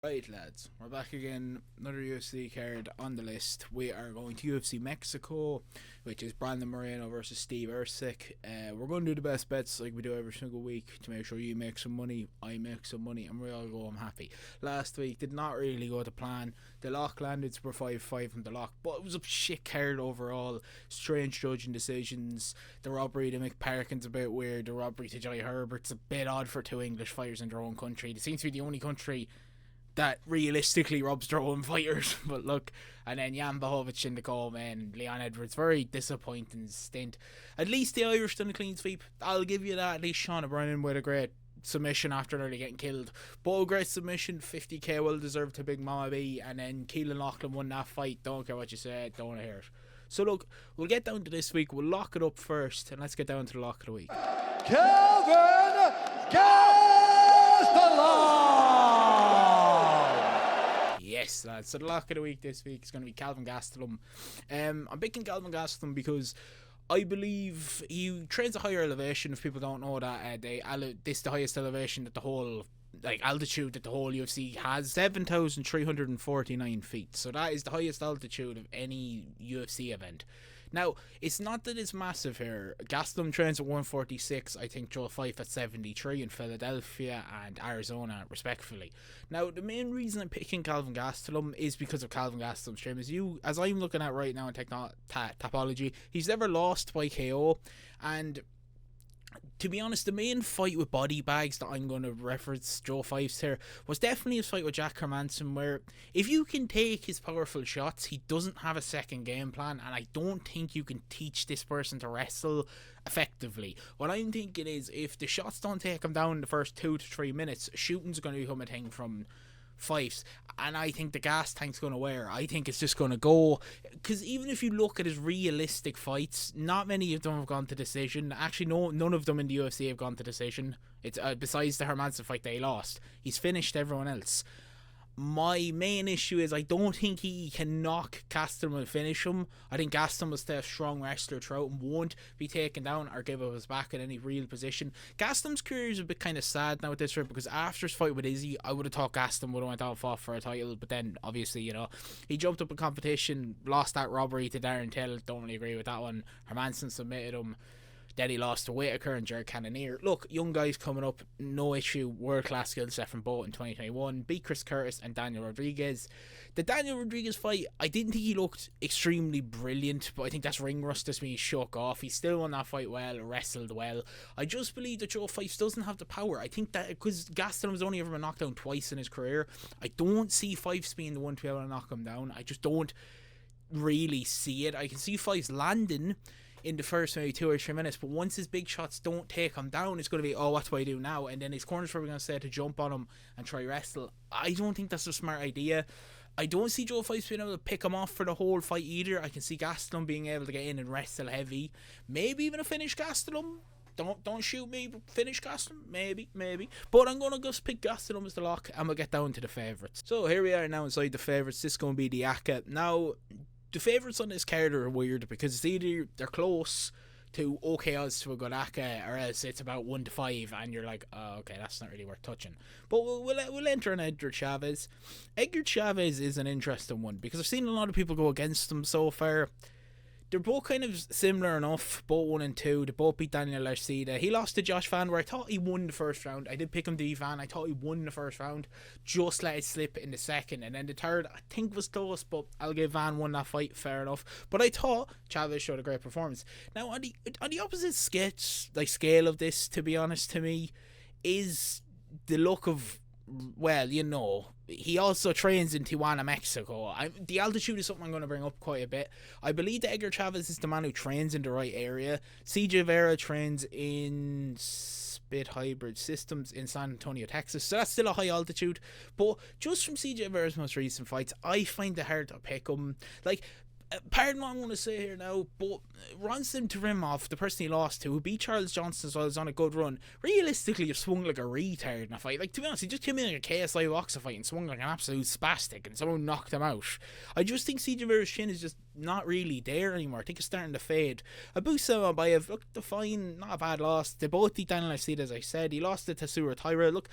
Right, lads, we're back again. Another UFC card on the list. We are going to UFC Mexico, which is Brandon Moreno versus Steve Erceg. We're going to do the best bets like we do every single week to make sure you make some money, I make some money, and we all go home happy. Last week did not really go to plan. The lock landed Super 5-5 from the lock, but it was a shit card overall. Strange judging decisions. The robbery to Mick Parkin's a bit weird. The robbery to Jai Herbert's a bit odd for two English fighters in their own country. They seem to be the only country that realistically robs their own fighters. But look, and then Jan Blachowicz in the goal, man. Leon Edwards, very disappointing stint. At least the Irish done a clean sweep. I'll give you that. At least Sean O'Brien with a great submission after nearly getting killed. But a great submission, 50k well deserved to Big Mama B. And then Keelan Loughlin won that fight. Don't care what you say, don't want to hear it. So look, we'll get down to this week. We'll lock it up first, and let's get down to the lock of the week. Kelvin Gastelum! Yes, lads. So the lock of the week this week is going to be Calvin Gastelum. I'm picking Calvin Gastelum because I believe he trains a higher elevation. If people don't know that, this is the highest elevation that the whole altitude that the whole UFC has, 7,349 feet. So that is the highest altitude of any UFC event. Now, it's not that it's massive here. Gastelum trains at 146, I think Joe Fife at 73 in Philadelphia and Arizona, respectfully. Now, the main reason I'm picking Calvin Gastelum is because of Calvin Gastelum's stream. As I'm looking at right now in Tapology, he's never lost by KO, and to be honest, the main fight with body bags that I'm going to reference Joe Fife's here was definitely his fight with Jack Hermansson, where if you can take his powerful shots, he doesn't have a second game plan, and I don't think you can teach this person to wrestle effectively. What I'm thinking is, if the shots don't take him down in the first 2 to 3 minutes, shooting's going to become a thing from Fifes, and I think the gas tank's going to wear. I think it's just going to go, because even if you look at his realistic fights, not many of them have gone to decision. Actually, none of them in the UFC have gone to decision. It's besides the Hermansson fight they lost. He's finished everyone else. My main issue is I don't think he can knock Gastelum and finish him. I think Gastelum will stay a strong wrestler throughout and won't be taken down or give up his back in any real position. Gastelum's career is a bit kind of sad now at this rate, because after his fight with Izzy, I would have thought Gastelum would have went out and fought for a title, but then obviously, he jumped up in competition, lost that robbery to Darren Till. Don't really agree with that one. Hermansson submitted him. Then he lost to Whitaker and Jared Cannonier. Look, young guys coming up, no issue, world-class skill set from both in 2021. Beat Chris Curtis and Daniel Rodriguez. The Daniel Rodriguez fight, I didn't think he looked extremely brilliant, but I think that's ring rust as me shook off. He still won that fight well, wrestled well. I just believe that Joe Fife doesn't have the power. I think that because Gastelum has only ever been knocked down twice in his career, I don't see Fife's being the one to be able to knock him down. I just don't really see it. I can see Fife's landing in the first maybe 2 or 3 minutes, but once his big shots don't take him down, it's going to be, oh, what do I do now? And then his corner's probably going to say to jump on him and try wrestle. I don't think that's a smart idea. I don't see Joe Fife being able to pick him off for the whole fight either. I can see Gastelum being able to get in and wrestle heavy, maybe even a finish Gastelum. Don't shoot me, but finish Gastelum, maybe. But I'm going to just pick Gastelum as the lock, and we'll get down to the favourites. So here we are now inside the favourites. This is going to be the ACA. Now, the favourites on this card are weird because it's either they're close to okay odds to a good ACA, or else it's about 1 to 5, and you're like, oh, okay, that's not really worth touching. But we'll enter on Edgar Chavez. Edgar Chavez is an interesting one because I've seen a lot of people go against him so far. They're both kind of similar enough, both 1 and 2. They both beat Daniel Arcida. He lost to Josh Van, where I thought he won the first round. I did pick him to beat Van. I thought he won the first round. Just let it slip in the second. And then the third, I think, was close, but I'll give Van won that fight, fair enough. But I thought Chavez showed a great performance. Now, on the opposite scale of this, to be honest to me, is the look of, well, he also trains in Tijuana, Mexico. The altitude is something I'm going to bring up quite a bit. I believe that Edgar Chavez is the man who trains in the right area. CJ Vera trains in Spit Hybrid Systems in San Antonio, Texas. So that's still a high altitude. But just from CJ Vera's most recent fights, I find it hard to pick him. Pardon what I'm going to say here now, but Ronson Turimov, the person he lost to, who beat Charles Johnson as well, is on a good run. Realistically, he swung like a retard in a fight. To be honest, he just came in like a KSI boxer fight and swung like an absolute spastic, and someone knocked him out. I just think CJ Vera's chin is just not really there anymore. I think it's starting to fade. Abu Samabayev looked fine, not a bad loss. They both beat Daniel Arcida, as I said. He lost to Tatsuro Taira. Look,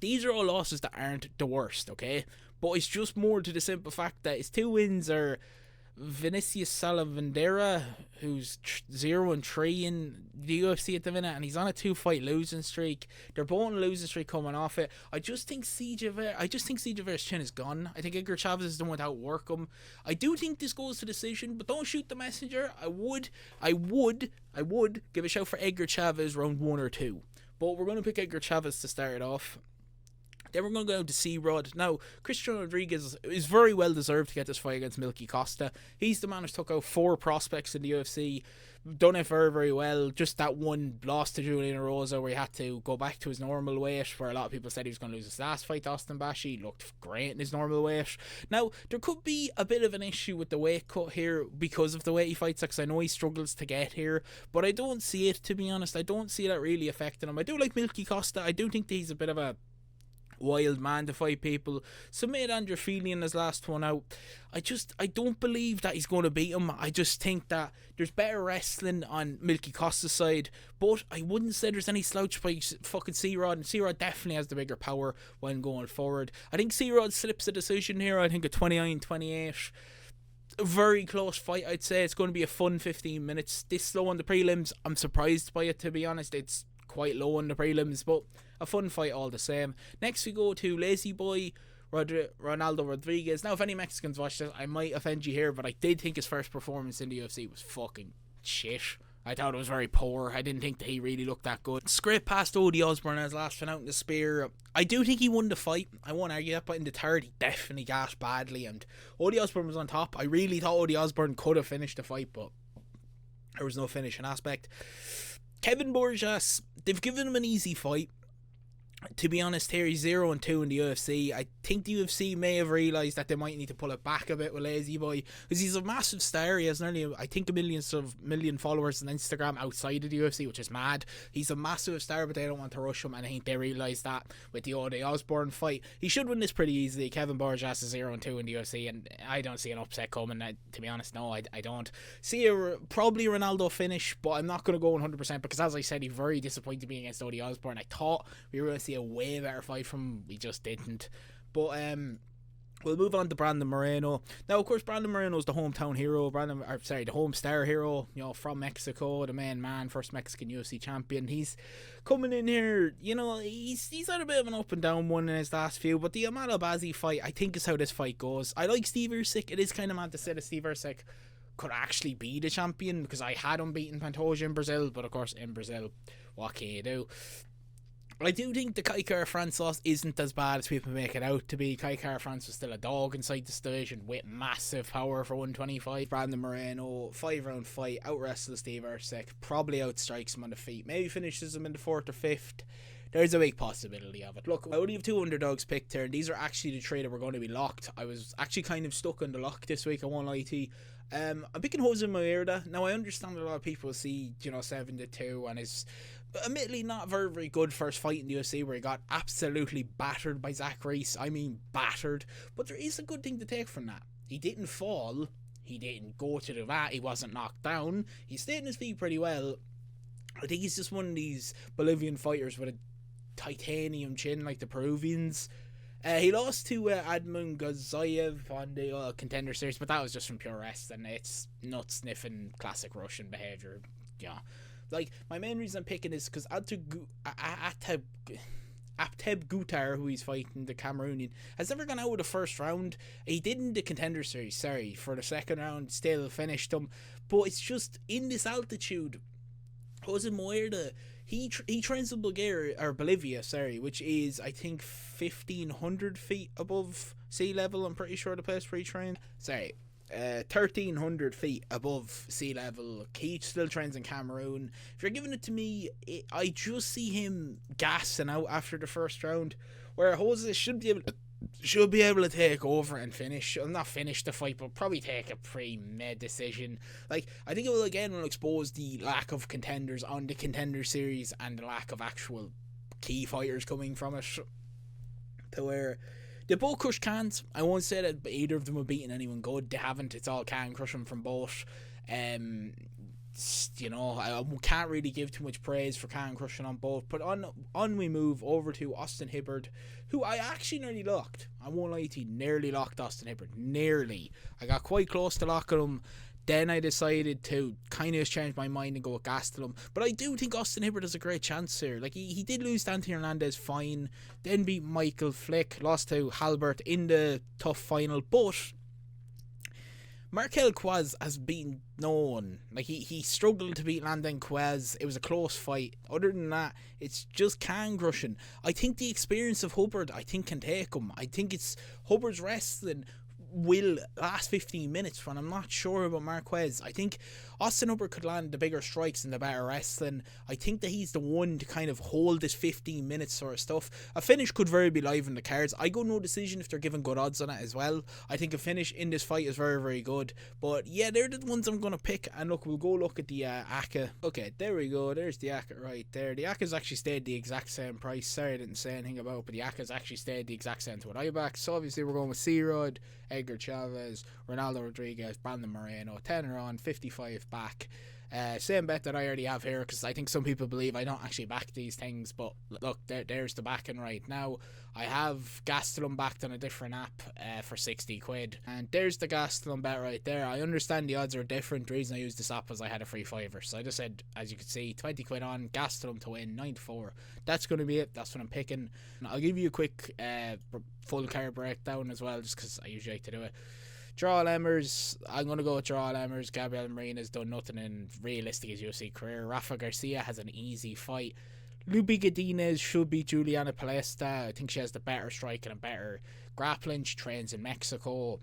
These are all losses that aren't the worst, okay? But it's just more to the simple fact that his 2 wins are Vinicius Salavandera, who's 0-3 in the UFC at the minute, and he's on a 2-fight losing streak. They're both on a losing streak coming off it. I just think CJV's chin is gone. I think Edgar Chavez is the one to outwork him. I do think this goes to decision, but don't shoot the messenger. I would give a shout for Edgar Chavez round 1 or 2. But we're going to pick Edgar Chavez to start it off. Then we're going to go to C-Rod. Now, Christian Rodriguez is very well deserved to get this fight against Milky Costa. He's the man who's took out 4 prospects in the UFC. Done it very, very well. Just that one loss to Julian Rosa where he had to go back to his normal weight, where a lot of people said he was going to lose his last fight to Austin Bashi. He looked great in his normal weight. Now, there could be a bit of an issue with the weight cut here because of the way he fights, because I know he struggles to get here, but I don't see it, to be honest. I don't see that really affecting him. I do like Milky Costa. I do think that he's a bit of a wild man to fight people. Submitted Andrew Feely in his last one out. I don't believe that he's going to beat him. I just think that there's better wrestling on Milky Costa's side, but I wouldn't say there's any slouch by fucking C-Rod, and C-Rod definitely has the bigger power when going forward. I think C-Rod slips a decision here. I think a 29-28. A very close fight, I'd say. It's going to be a fun 15 minutes. This slow on the prelims, I'm surprised by it, to be honest. It's quite low on the prelims, but a fun fight all the same. Next we go to Lazy Boy Ronaldo Rodriguez. Now, if any Mexicans watch this, I might offend you here, but I did think his first performance in the UFC was fucking shit. I thought it was very poor. I didn't think that he really looked that good. Scraped past Odie Osborne as last one out in the spear. I do think he won the fight. I won't argue that, but in the third he definitely gasped badly, and Odie Osborne was on top. I really thought Odie Osborne could have finished the fight, but there was no finishing aspect. Kevin Borjas, they've given him an easy fight. To be honest here, he's 0-2 in the UFC. I think the UFC may have realised that they might need to pull it back a bit with Lazy Boy, because he's a massive star. He has nearly, I think, a million followers on Instagram outside of the UFC, which is mad. He's a massive star, but they don't want to rush him, and I think they realise that with the Odie Osborne fight. He should win this pretty easily. Kevin Borjas is 0-2 in the UFC, and I don't see an upset coming. To be honest, no, I don't. See probably Ronaldo finish, but I'm not going to go 100% because, as I said, he very disappointed me against Odie Osborne. I thought we were going to see a way better fight from him. We just didn't. But we'll move on to Brandon Moreno. Now, of course, Brandon Moreno is the hometown hero. The home star hero. You know, from Mexico, the main man, first Mexican UFC champion. He's coming in here. You know, he's had a bit of an up and down one in his last few. But the Amado Bazzi fight, I think, is how this fight goes. I like Steve Erceg. It is kind of mad to say that Steve Erceg could actually be the champion, because I had him beating Pantoja in Brazil. But of course, in Brazil, what can you do? I do think the Kai Kara-France loss isn't as bad as people make it out to be. Kai Kara-France was still a dog inside this division with massive power for 125. Brandon Moreno, 5-round fight, out-wrestles Steve Erceg, probably outstrikes him on the feet, maybe finishes him in the 4th or 5th. There's a big possibility of it. Look, I only have 2 underdogs picked here, and these are actually the 3 that were going to be locked. I was actually kind of stuck on the lock this week, I won't lie to you. I'm picking Jose Maeda. Now, I understand a lot of people see, 7-2 and his admittedly not very, very good first fight in the UFC, where he got absolutely battered by Zach Reese. I mean, battered. But there is a good thing to take from that. He didn't fall. He didn't go to the vat. He wasn't knocked down. He stayed on his feet pretty well. I think he's just one of these Bolivian fighters with a titanium chin like the Peruvians. He lost to Adman Gazayev on the Contender Series, but that was just from pure rest, and it's nut-sniffing classic Russian behaviour. Yeah. Like, my main reason I'm picking is because Apteb Gutar, who he's fighting, the Cameroonian, has never gone out with the first round. He did in the Contender Series, for the second round, still finished him. But it's just, in this altitude, Jose Maeda, he trains in Bolivia, which is, I think, 1,500 feet above sea level. I'm pretty sure the place where he trained. 1,300 feet above sea level. He still trains in Cameroon. If you're giving it to me, I just see him gassing out after the first round, where Jose should be able to take over and finish. Well, not finish the fight, but probably take a pre-made decision. Like, I think it will expose the lack of contenders on the Contender Series and the lack of actual key fighters coming from it, to where they both crush cans. I won't say that either of them have beaten anyone good. They haven't. It's all can crushing from both. you know, I can't really give too much praise for can crushing on both. But on we move over to Austin Hibbard, who I actually nearly locked. I won't lie to you, nearly locked Austin Hibbard. Nearly. I got quite close to locking him. Then I decided to kind of change my mind and go with Gastelum. But I do think Austin Hibbard has a great chance here. Like, he did lose to Anthony Hernandez fine. Then beat Michael Flick. Lost to Halbert in the tough final. But Markel Quaz has been known. Like, he struggled to beat Landon Quaz. It was a close fight. Other than that, it's just can crushing. I think the experience of Hubbard, I think, can take him. I think it's Hubbard's wrestling will last 15 minutes when I'm not sure about Marquez. I think Austin Hubbard could land the bigger strikes and the better wrestling. I think that he's the one to kind of hold this 15 minutes sort of stuff. A finish could very be live in the cards. I go no decision if they're giving good odds on it as well. I think a finish in this fight is very, very good. But yeah, they're the ones I'm going to pick. And look, we'll go look at the ACA. Okay, there we go. There's the ACA right there. The ACA's actually stayed the exact same price. Sorry I didn't say anything about it, but the ACA's actually stayed the exact same to what I backed. So obviously we're going with C-Rod, Edgar Chavez, Ronaldo Rodriguez, Brandon Moreno, 10 on, 55 back. Same bet that I already have here, because I think some people believe I don't actually back these things, but look, there's the backing right now. I have Gastelum backed on a different app for 60 quid, and there's the Gastelum bet right there. I understand the odds are different. The reason I used this app was I had a free fiver, so I just said, as you can see, 20 quid on, Gastelum to win, 94. That's going to be it. That's what I'm picking. And I'll give you a quick full card breakdown as well, just because I usually like to do it. Draw Emmers, I'm going to go with Draw Emmers. Gabriel Marina's done nothing in realistic his UFC career. Rafa Garcia has an easy fight. Luby Godinez should beat Juliana Palesta. I think she has the better striking and better grappling. She trains in Mexico.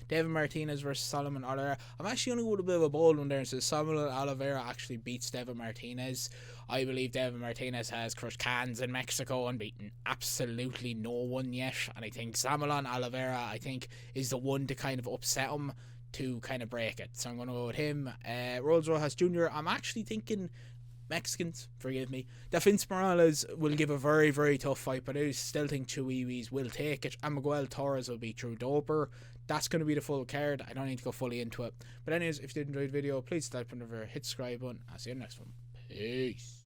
David Martinez versus Solomon Oliveira. I'm actually going to go with a bit of a bold one there and say Solomon Oliveira actually beats David Martinez. I believe David Martinez has crushed cans in Mexico and beaten absolutely no one yet. And I think Solomon Oliveira, I think, is the one to kind of upset him to kind of break it. So I'm going to go with him. Rolls Rojas Jr., I'm actually thinking Mexicans, forgive me, that Vince Morales will give a very, very tough fight, but I still think Chihuihuis will take it, and Miguel Torres will be True Doper. That's going to be the full card. I don't need to go fully into it. But anyways, if you did enjoy the video, please type on over, hit the subscribe button. I'll see you in the next one. Peace.